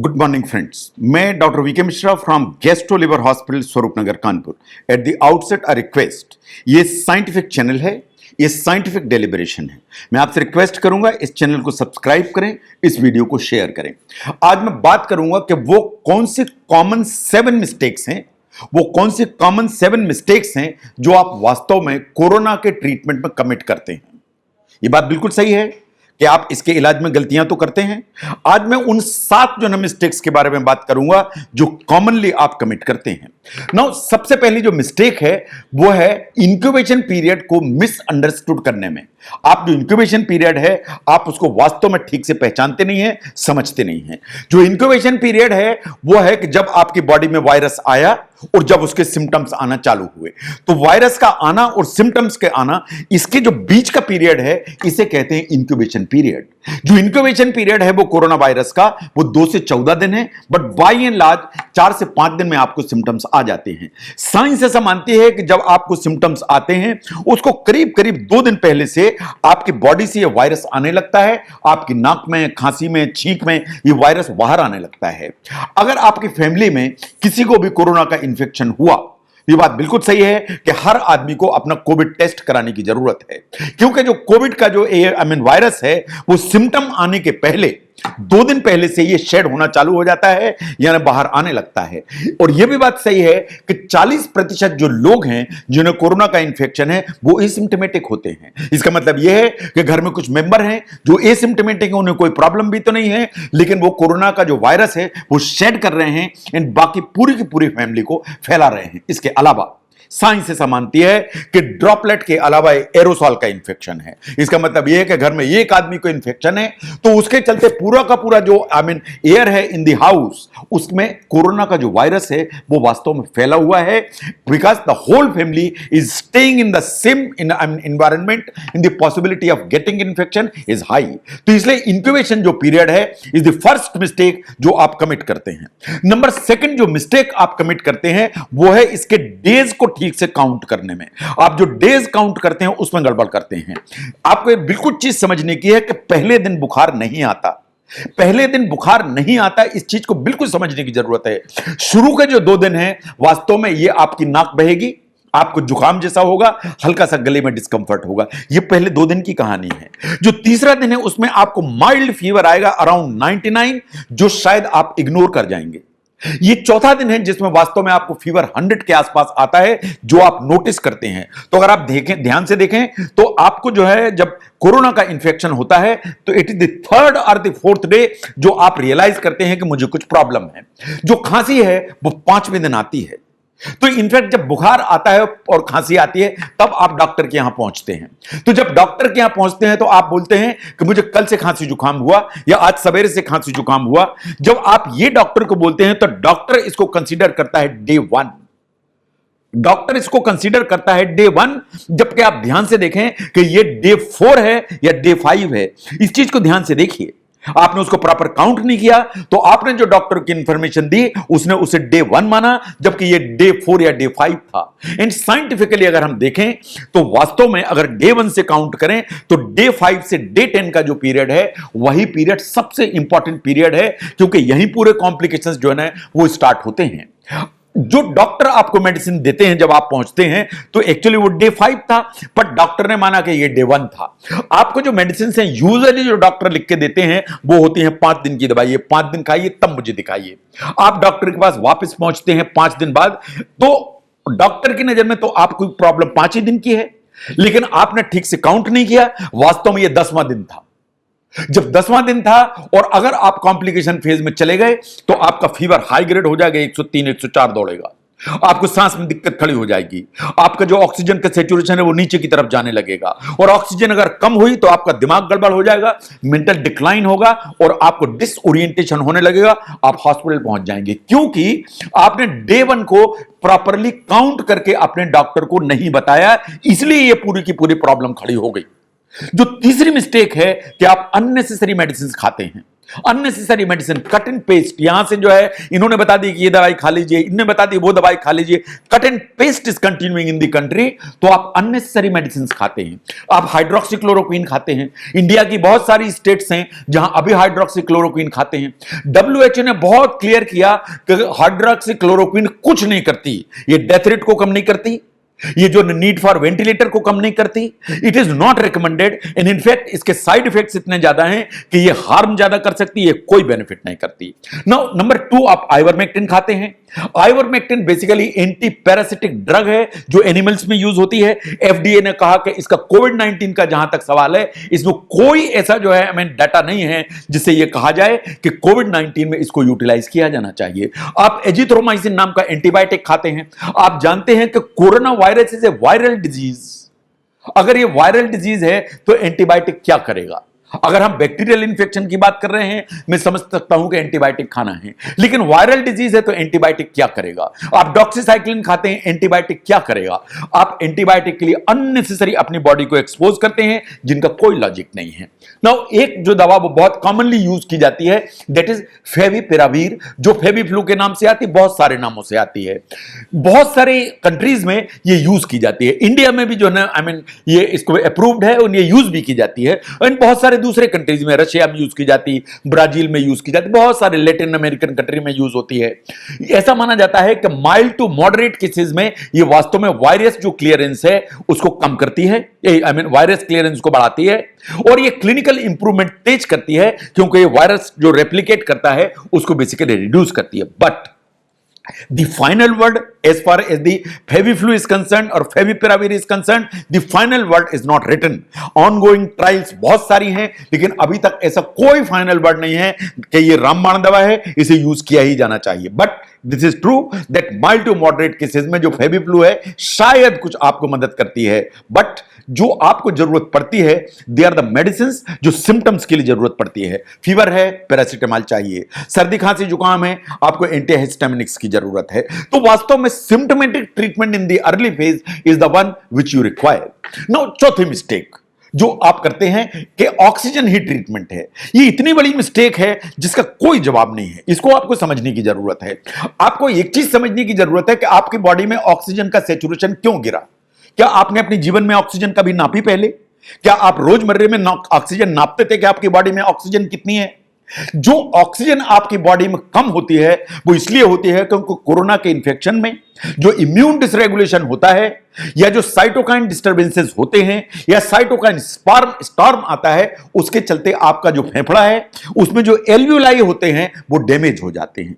Good morning friends, मैं doctor VK Mishra from gastro liver hospital Swaroopnagar Kanpur. At the outset a request, ये scientific channel है, ये scientific deliberation है। मैं आपसे रिक्वेस्ट करूंगा इस चैनल को सब्सक्राइब करें, इस वीडियो को शेयर करें। आज मैं बात करूंगा कि वो कौन सी कॉमन 7 मिस्टेक्स हैं, वो कौन सी कॉमन 7 मिस्टेक्स हैं जो आप वास्तव में कोरोना के ट्रीटमेंट में कमिट करते हैं। ये बात बिल्कुल सही है कि आप इसके इलाज में गलतियां तो करते हैं। आज मैं उन 7 जो मिस्टेक्स के बारे में बात करूंगा जो कॉमनली आप कमिट करते हैं। नाउ सबसे पहली जो मिस्टेक है वो है इंक्यूबेशन पीरियड को मिसअंडरस्टूड करने में। आप जो इंक्यूबेशन पीरियड है आप उसको वास्तव में ठीक से पहचानते नहीं है, समझते नहीं है। जो इंक्यूबेशन पीरियड है वो है कि जब आपकी बॉडी में वायरस आया और जब उसके सिम्टम्स आना चालू हुए, तो वायरस का आना और सिम्टम्स के आना, इसके जो बीच का पीरियड है इसे कहते हैं इंक्यूबेशन पीरियड। जो इंक्यूबेशन पीरियड है वो कोरोना वायरस का वो 2 से 14 दिन है, बट बाय एंड लार्ज 4 से 5 दिन में आपको सिम्टम्स आ जाते हैं। साइंस ऐसा मानती है कि जब आपको सिम्टम्स आते हैं उसको करीब करीब 2 दिन पहले से आपकी बॉडी से ये वायरस आने लगता है, आपकी नाक में, खांसी में, छींक में ये वायरस बाहर आने लगता है। अगर आपकी फैमिली में किसी को भी कोरोना का इंफेक्शन हुआ, ये बात बिल्कुल सही है कि हर आदमी को अपना कोविड टेस्ट कराने की जरूरत है, क्योंकि जो कोविड का जो वायरस है वो सिम्टम आने के पहले 2 दिन पहले से ये शेड होना चालू हो जाता है, यानी बाहर आने लगता है। और यह भी बात सही है कि 40% जो लोग हैं जिन्हें कोरोना का इंफेक्शन है वो एसिम्प्टोमेटिक होते हैं। इसका मतलब यह है कि घर में कुछ मेंबर हैं जो एसिम्प्टोमेटिक हैं, उन्हें कोई प्रॉब्लम भी तो नहीं है, लेकिन वो कोरोना का जो वायरस है वो शेड कर रहे हैं एंड बाकी पूरी की पूरी फैमिली को फैला रहे हैं। इसके अलावा साइंस ऐसा मानती है कि ड्रॉपलेट के अलावा एरोसॉल का इंफेक्शन है। इसका मतलब यह है कि घर में एक आदमी को इंफेक्शन है तो उसके चलते पूरा का पूरा जो एयर है इन द हाउस, उसमें कोरोना का जो वायरस है वो वास्तव में फैला हुआ है, because the whole family is staying in the same environment, in the possibility of getting infection is high. तो इसलिए इंक्यूबेशन जो पीरियड है इज द फर्स्ट मिस्टेक जो आप कमिट करते हैं। नंबर 2 जो मिस्टेक आप कमिट करते हैं वो है इसके डेज को ठीक से काउंट करने में। आप जो डेज काउंट करते हैं उसमें गड़बड़ करते हैं। आपको एक बिल्कुल चीज समझने की है कि पहले दिन बुखार नहीं आता, पहले दिन बुखार नहीं आता, इस चीज को बिल्कुल समझने की जरूरत है। शुरू के जो 2 दिन हैं वास्तव में ये आपकी नाक बहेगी, आपको जुकाम जैसा होगा, हल्का सा गले में डिस्कंफर्ट होगा, ये पहले 2 दिन की कहानी है। जो तीसरा दिन है उसमें आपको माइल्ड फीवर आएगा अराउंड 99, जो शायद आप इग्नोर कर जाएंगे। ये चौथा दिन है जिसमें वास्तव में आपको फीवर 100 के आसपास आता है, जो आप नोटिस करते हैं। तो अगर आप देखें, ध्यान से देखें, तो आपको जो है जब कोरोना का इंफेक्शन होता है तो इट इज द 3rd और द 4th डे जो आप रियलाइज करते हैं कि मुझे कुछ प्रॉब्लम है। जो खांसी है वो 5वें दिन आती है। तो इनफैक्ट जब बुखार आता है और खांसी आती है तब आप डॉक्टर के यहां पहुंचते हैं। तो जब डॉक्टर के यहां पहुंचते हैं तो आप बोलते हैं कि मुझे कल से खांसी जुकाम हुआ या आज सवेरे से खांसी जुकाम हुआ। जब आप ये डॉक्टर को बोलते हैं तो डॉक्टर इसको कंसीडर करता है डे 1। डॉक्टर इसको कंसीडर करता है डे 1, जबकि आप ध्यान से देखें कि ये डे 4 है या डे 5 है। इस चीज को ध्यान से देखिए, आपने उसको प्रॉपर काउंट नहीं किया, तो आपने जो डॉक्टर की इंफॉर्मेशन दी उसने उसे डे 1 माना, जबकि ये डे 4 या डे 5 था। एंड साइंटिफिकली अगर हम देखें तो वास्तव में अगर डे 1 से काउंट करें तो डे 5 से डे 10 का जो पीरियड है वही पीरियड सबसे इंपॉर्टेंट पीरियड है, क्योंकि यही पूरे कॉम्प्लिकेशंस जो है वो स्टार्ट होते हैं। जो डॉक्टर आपको मेडिसिन देते हैं जब आप पहुंचते हैं तो एक्चुअली वो डे 5 था, पर डॉक्टर ने माना कि ये डे 1 था। आपको जो मेडिसिन हैं यूजुअली जो डॉक्टर लिख के देते हैं वो होती है 5 दिन की दवाई, 5 दिन खाइए तब मुझे दिखाइए। आप डॉक्टर के पास वापस पहुंचते हैं 5 दिन बाद, तो डॉक्टर की नजर में तो आपको प्रॉब्लम 5 ही दिन की है, लेकिन आपने ठीक से काउंट नहीं किया। वास्तव में ये 10वां दिन था। जब 10वां दिन था और अगर आप कॉम्प्लिकेशन फेज में चले गए तो आपका फीवर हाई ग्रेड हो जाएगा, 103 104 दौड़ेगा, आपको सांस में दिक्कत खड़ी हो जाएगी, आपका जो ऑक्सीजन का सैचुरेशन है वो नीचे की तरफ जाने लगेगा, और ऑक्सीजन अगर कम हुई तो आपका दिमाग गड़बड़ हो जाएगा, मेंटल डिक्लाइन होगा और आपको डिसओरिएंटेशन होने लगेगा, आप हॉस्पिटल पहुंच जाएंगे, क्योंकि आपने डे 1 को प्रॉपरली काउंट करके अपने डॉक्टर को नहीं बताया, इसलिए ये पूरी की पूरी प्रॉब्लम खड़ी हो गई। जो तीसरी मिस्टेक है कि आप अननेसेसरी मेडिसिन खाते हैं। Unnecessary medicine, cut and paste, यहां से जो है इन्होंने बता दी कि ये दवाई खा लीजिए, इन्होंने बता दी वो दवाई खा लीजिए, cut and paste is continuing in the country. तो आप अननेसेसरी मेडिसिन खाते हैं, आप हाइड्रोक्सीक्लोरोक्वीन खाते हैं। इंडिया की बहुत सारी स्टेट्स हैं जहां अभी हाइड्रोक्सीक्लोरोक्वीन खाते हैं। डब्ल्यूएचओ ने बहुत क्लियर किया कि हाइड्रोक्सीक्लोरोक्वीन कुछ नहीं करती, ये डेथ रेट को कम नहीं करती, ये जो नीड फॉर वेंटिलेटर को कम नहीं करती। It is not recommended and in fact इसके साइड इफेक्ट्स इतने ज्यादा हैं कि ये हार्म ज्यादा कर सकती है, ये कोई बेनिफिट नहीं करती। नाउ नंबर 2, आप आइवरमेक्टिन खाते हैं। Ivermectin basically anti parasitic drug है जो एनिमल्स में यूज होती है। एफडीए ने कहा कि इसका कोविड-19 का जहां तक सवाल है, इसमें कोई ऐसा जो है डाटा नहीं है जिससे यह कहा जाए कि कोविड-19 में इसको यूटिलाइज किया जाना चाहिए। आप एजिथ्रोमाइसिन नाम का एंटीबायोटिक खाते हैं। आप जानते हैं कि corona virus is a viral disease. अगर ये वायरल डिजीज है तो एंटीबायोटिक क्या करेगा? अगर हम बैक्टीरियल इंफेक्शन की बात कर रहे हैं, मैं समझ सकता हूं कि एंटीबायोटिक खाना है, लेकिन वायरल डिजीज है तो एंटीबायोटिक क्या करेगा? आप डॉक्सीसाइक्लिन खाते हैं, एंटीबायोटिक क्या करेगा? आप एंटीबायोटिक के लिए अननेसेसरी अपनी बॉडी को एक्सपोज करते हैं जिनका कोई लॉजिक नहीं है। नाउ एक जो दवा वो बहुत कॉमनली यूज की जाती है, दैट इज फेविपिरावीर, जो फेविफ्लू के नाम से आती है, बहुत सारे नामों से आती है। बहुत सारे कंट्रीज में ये यूज की जाती है। इंडिया में भी जो है ये इसको अप्रूव्ड है और ये यूज भी की जाती है। और बहुत सारे दूसरे कंट्रीज में, रशिया में यूज की जाती, ब्राजील में यूज की जाती, बहुत सारे लैटिन अमेरिकन कंट्री में यूज होती है। ऐसा माना जाता है कि माइल्ड टू मॉडरेट केसेस में ये वास्तव में वायरस जो क्लियरेंस है उसको कम करती है, वायरस क्लियरेंस को बढ़ाती है, और ये क्लिनिकल इंप्रूवमेंट तेज करती है क्योंकि ये वायरस जो रेप्लिकेट करता है उसको बेसिकली रिड्यूस करती है। But the final word as far as the Feviflu is concerned or Favipiravir is concerned, the final word is not written. Ongoing trials बहुत सारी हैं, लेकिन अभी तक ऐसा कोई फाइनल वर्ड नहीं है कि ये रामबाण दवा है, इसे यूज किया ही जाना चाहिए। But this is true that mild to moderate cases में जो फेविफ्लू है शायद कुछ आपको मदद करती है, बट जो आपको जरूरत पड़ती है दे आर द मेडिसिन जो सिम्टम्स के लिए जरूरत पड़ती है। फीवर है, पैरासिटामोल चाहिए। सर्दी खांसी जुकाम है, आपको एंटीहिस्टामिनिक्स की जरूरत है। तो वास्तव में symptomatic treatment in the early phase is the one which you require. Now चौथी मिस्टेक जो आप करते हैं कि ऑक्सीजन ही ट्रीटमेंट है। ये इतनी बड़ी मिस्टेक है जिसका कोई जवाब नहीं है। इसको आपको समझने की जरूरत है। आपको एक चीज समझने की जरूरत है कि आपकी बॉडी में ऑक्सीजन का सैचुरेशन क्यों गिरा। क्या आपने अपने जीवन में ऑक्सीजन कभी नापी पहले? क्या आप रोजमर्रे में ऑक्सीजन नापते थे कि आपकी बॉडी में ऑक्सीजन कितनी है? जो ऑक्सीजन आपकी बॉडी में कम होती है वो इसलिए होती है क्योंकि कोरोना के इन्फेक्शन में जो इम्यून डिसरेगुलेशन होता है, या जो साइटोकाइन डिस्टर्बेंसेस होते हैं, या साइटोकाइन स्टॉर्म आता है, उसके चलते आपका जो फेफड़ा है उसमें जो एल्वियोलाई होते हैं वो डैमेज हो जाते हैं।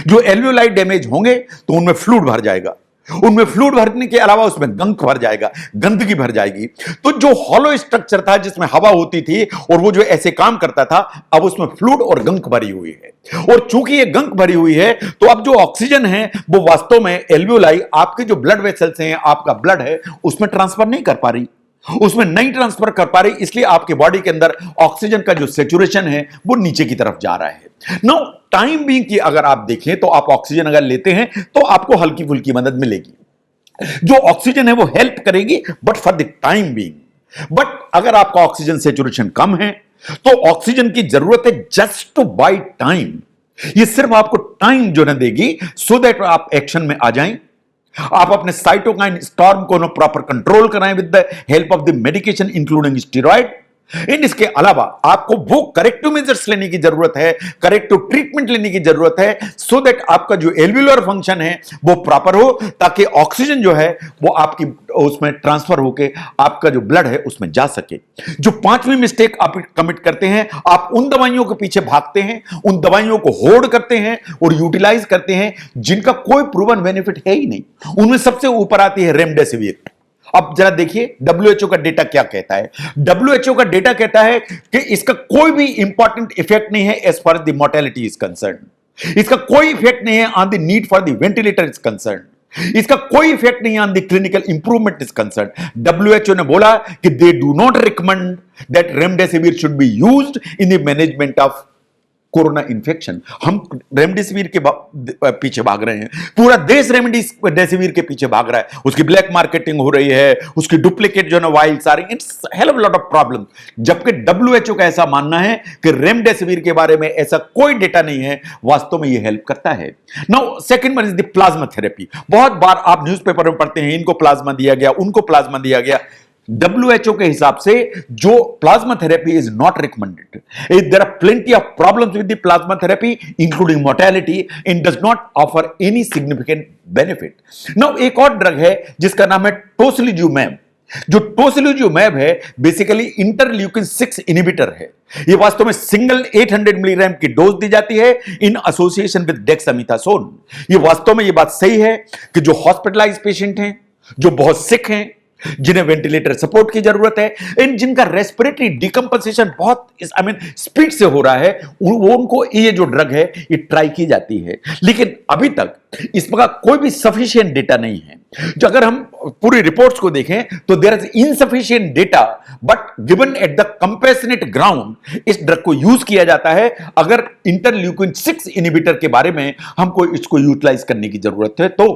जो एल्वियोलाई डैमेज होंगे तो उनमें फ्लूइड भर जाएगा, उनमें फ्लूइड भरने के अलावा उसमें गंक भर जाएगा, गंदगी भर जाएगी। तो जो हॉलो स्ट्रक्चर था जिसमें हवा होती थी और वो जो ऐसे काम करता था, अब उसमें फ्लूइड और गंक भरी हुई है। और चूंकि ये गंक भरी हुई है तो अब जो ऑक्सीजन है वो वास्तव में एल्वियोलाई, आपके जो ब्लड वेसल्स हैं, आपका ब्लड है, उसमें ट्रांसफर नहीं कर पा रही, उसमें नहीं ट्रांसफर कर पा रही, इसलिए आपके बॉडी के अंदर ऑक्सीजन का जो सैचुरेशन है वो नीचे की तरफ जा रहा है। नो टाइम बीइंग की अगर आप देखें तो आप ऑक्सीजन अगर लेते हैं तो आपको हल्की फुल्की मदद मिलेगी। जो ऑक्सीजन है वो हेल्प करेगी but for the time being. But अगर आपका ऑक्सीजन सैचुरेशन कम है तो ऑक्सीजन की जरूरत है जस्ट टू बाय टाइम। ये सिर्फ आपको टाइम जो न देगी सो दैट आप एक्शन में आ जाएं, आप अपने साइटोकाइन स्टॉर्म को प्रॉपर कंट्रोल कराएं with the help of the medication including steroid. इसके अलावा आपको वो करेक्टिव मेजर्स लेने की जरूरत है, करेक्टिव ट्रीटमेंट लेने की जरूरत है सो दैट आपका जो एल्वियोलर फंक्शन है वो प्रॉपर हो, ताकि ऑक्सीजन जो है वो आपकी उसमें ट्रांसफर होके आपका जो ब्लड है उसमें जा सके। जो पांचवी मिस्टेक आप कमिट करते हैं, आप उन दवाइयों के पीछे भागते हैं, उन दवाइयों को होल्ड करते हैं और यूटिलाइज करते हैं जिनका कोई प्रूवन बेनिफिट है ही नहीं। उनमें सबसे ऊपर आती है रेमडेसिविर। अब जरा देखिए डब्ल्यूएचओ का डेटा क्या कहता है। डब्ल्यूएचओ का डेटा कहता है कि इसका कोई भी इंपॉर्टेंट इफेक्ट नहीं है as far the mortality is concern. इसका कोई इफेक्ट नहीं है on the need for the ventilator is concern. इसका कोई इफेक्ट नहीं है on the clinical improvement is concern. WHO ने बोला कि they do not recommend that remdesivir should be used in the management of corona infection. हम remdesivir के पीछे भाग रहे हैं, पूरा देश रेमडेसिविर के पीछे भाग रहा है, उसकी ब्लैक मार्केटिंग हो रही है, उसकी डुप्लीकेट जो है वाइल्स आ रही है, it's hell of lot of problem. जबकि WHO का ऐसा मानना है कि रेमडेसिविर के बारे में ऐसा कोई डेटा नहीं है, वास्तव में ये हेल्प करता है। Now second one is the plasma therapy. बहुत बार आप न्यूज़पेपर में पढ़ते हैं, इनको प्लाज्मा दिया गया, उनको प्लाज्मा दिया गया। WHO के हिसाब से जो plasma therapy is not recommended. There are plenty of problems with the plasma therapy including mortality and does not offer any significant benefit. Now एक और ड्रग है जिसका नाम है टोसिलिजुमैब। जो टोसिलिजुमैब है बेसिकली इंटरल्यूकिन 6 इनहिबिटर है। यह वास्तव में सिंगल 800 मिलीग्राम की डोज दी जाती है इन एसोसिएशन विद डेक्सामेथासोन। यह वास्तव में यह बात सही है कि जो हॉस्पिटलाइज पेशेंट हैं, जो बहुत सिक हैं, जिन्हें वेंटिलेटर सपोर्ट की जरूरत है, इन जिनका रेस्पिरेटरी डिकम्पोजिशन बहुत स्पीड से हो रहा है, उनको ये जो ड्रग है ये ट्राई की जाती है। लेकिन अभी तक इसका कोई भी सफिशिएंट डेटा नहीं है। जो अगर हम पूरी रिपोर्ट्स को देखें तो there is insufficient data, but given at the compassionate ground इस ड्रग को यूज किया जाता है अगर इंटरल्यूकिन 6 इनहिबिटर के बारे में हमको इसको यूटिलाइज करने की जरूरत है। तो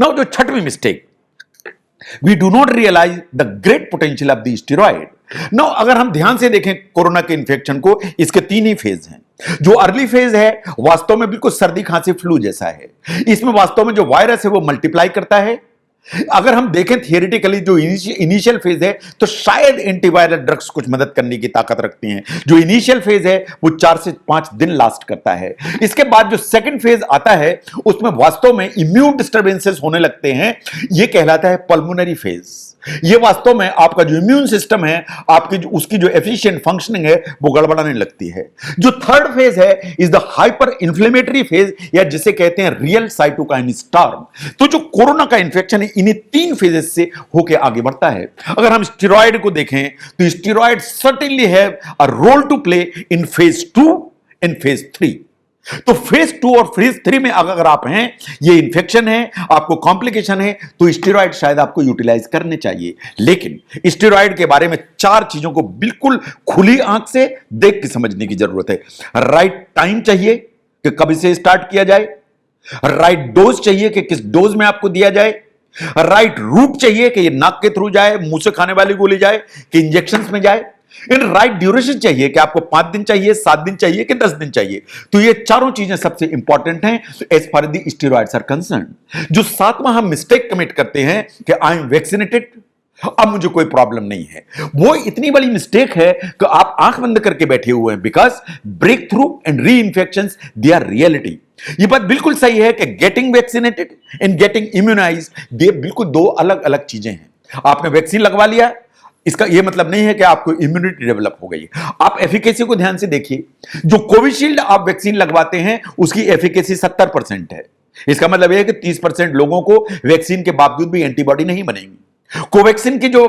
नाउ जो छठवीं mistake, we do not realize the great potential of the steroid. Now, अगर हम ध्यान से देखें कोरोना के इन्फेक्शन को, इसके 3 ही फेज हैं। जो अर्ली फेज है वास्तव में बिल्कुल सर्दी खांसी फ्लू जैसा है। इसमें वास्तव में जो वायरस है वो मल्टीप्लाई करता है। अगर हम देखें थियोरेटिकली जो इनिशियल फेज है तो शायद एंटीवायरल ड्रग्स कुछ मदद करने की ताकत रखती हैं। जो इनिशियल फेज है वो 4 से 5 दिन लास्ट करता है। इसके बाद जो सेकंड फेज आता है उसमें वास्तव में इम्यून डिस्टर्बेंसेस होने लगते हैं, ये कहलाता है पल्मोनरी फेज। ये वास्तव में आपका जो इम्यून सिस्टम है, आपकी जो उसकी जो एफिशिएंट फंक्शनिंग है वो गड़बड़ाने लगती है। जो थर्ड फेज है is the hyper inflammatory phase, या जिसे कहते हैं रियल साइटोकाइन स्टॉर्म। तो जो कोरोना का इंफेक्शन है इन्हीं 3 फेजेस से होकर आगे बढ़ता है। अगर हम स्टेरॉइड को देखें तो steroid certainly have a role to play in phase 2 and phase 3। तो फेज 2 और फेज 3 में अगर आप हैं, ये इंफेक्शन है, आपको कॉम्प्लिकेशन है, तो स्टेरॉइड शायद आपको यूटिलाइज करने चाहिए। लेकिन स्टेरॉइड के बारे में 4 चीजों को बिल्कुल खुली आंख से देख के समझने की जरूरत है। राइट टाइम चाहिए कि कब इसे स्टार्ट किया जाए, राइट डोज चाहिए कि किस डोज में आपको दिया जाए, राइट रूट चाहिए कि ये नाक के थ्रू जाए, मुंह से खाने वाली गोली जाए कि इंजेक्शंस में जाए, इन राइट ड्यूरेशन चाहिए कि आपको 5 दिन चाहिए, 7 दिन चाहिए कि 10 दिन चाहिए। तो ये चारों चीजें सबसे इंपॉर्टेंट हैं as far the steroids are concern. जो 7वां हम मिस्टेक कमिट करते हैं कि आई एम वैक्सीनेटेड, अब मुझे कोई प्रॉब्लम नहीं है, वो इतनी बड़ी मिस्टेक है कि आप आंख बंद करके बैठे हुए हैं। Because break through and re infections they are reality. ये बात बिल्कुल सही है कि getting vaccinated and getting immunised ये बिल्कुल 2 अलग अलग चीजें हैं। आपने वैक्सीन लगवा लिया, इसका यह मतलब नहीं है कि आपको इम्यूनिटी डेवलप हो गई। आप एफिकेसी को ध्यान से देखिए। जो कोविशील्ड आप वैक्सीन लगवाते हैं उसकी एफिकेसी 70% है। इसका मतलब यह है कि 30% लोगों को वैक्सीन के बावजूद भी एंटीबॉडी नहीं बनेगी। कोवैक्सीन की जो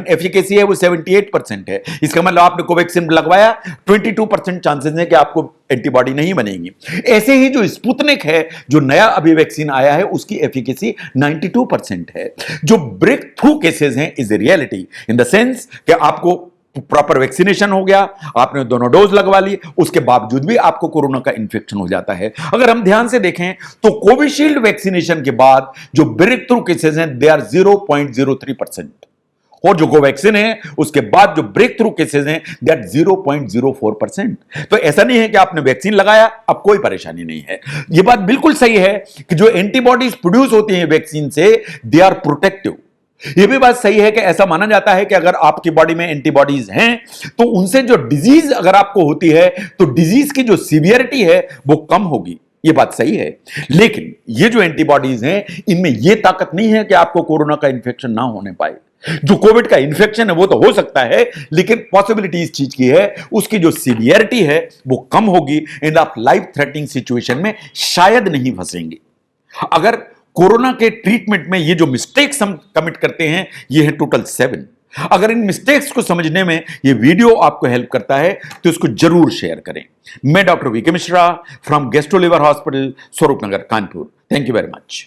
एफिकेसी है वो 78% है। इसका मतलब आपने कोवैक्सीन लगवाया, 22% चांसेस है कि आपको एंटीबॉडी नहीं बनेगी। ऐसे ही जो स्पुतनिक है, जो नया अभी वैक्सीन आया है, उसकी एफिकेसी 92% है। जो ब्रेक थ्रू केसेस हैं is a reality in the sense कि आपको प्रॉपर वैक्सीनेशन हो गया, आपने दोनों डोज लगवा ली, उसके बावजूद भी आपको कोरोना का इंफेक्शन हो जाता है। अगर हम ध्यान से देखें तो कोविशील्ड वैक्सीनेशन के बाद जो ब्रेक थ्रू केसेस हैं दे आर 0.03%, और जो कोवैक्सीन है उसके बाद जो ब्रेक थ्रू केसेस हैं दे आर 0.04%। तो ऐसा नहीं है कि आपने वैक्सीन लगाया अब कोई परेशानी नहीं है। यह बात बिल्कुल सही है कि जो एंटीबॉडीज प्रोड्यूस होती हैं वैक्सीन से दे आर प्रोटेक्टिव। यह भी बात सही है कि ऐसा माना जाता है कि अगर आपकी बॉडी में एंटीबॉडीज हैं तो उनसे जो डिजीज अगर आपको होती है तो डिजीज की जो सीवियरिटी है वो कम होगी। यह बात सही है, लेकिन ये जो एंटीबॉडीज हैं इनमें यह ताकत नहीं है कि आपको कोरोना का इंफेक्शन ना होने पाए। जो कोविड का इंफेक्शन है वो तो हो सकता है, लेकिन पॉसिबिलिटी इस चीज की है उसकी जो सीवियरिटी है वो कम होगी एंड आप लाइफ थ्रेटनिंग सिचुएशन में शायद नहीं फंसेंगे। अगर कोरोना के ट्रीटमेंट में ये जो मिस्टेक्स हम कमिट करते हैं ये है टोटल 7। अगर इन मिस्टेक्स को समझने में ये वीडियो आपको हेल्प करता है तो इसको जरूर शेयर करें। मैं doctor VK Mishra from gastro liver hospital, Swaroop Nagar, Kanpur. Thank you very much.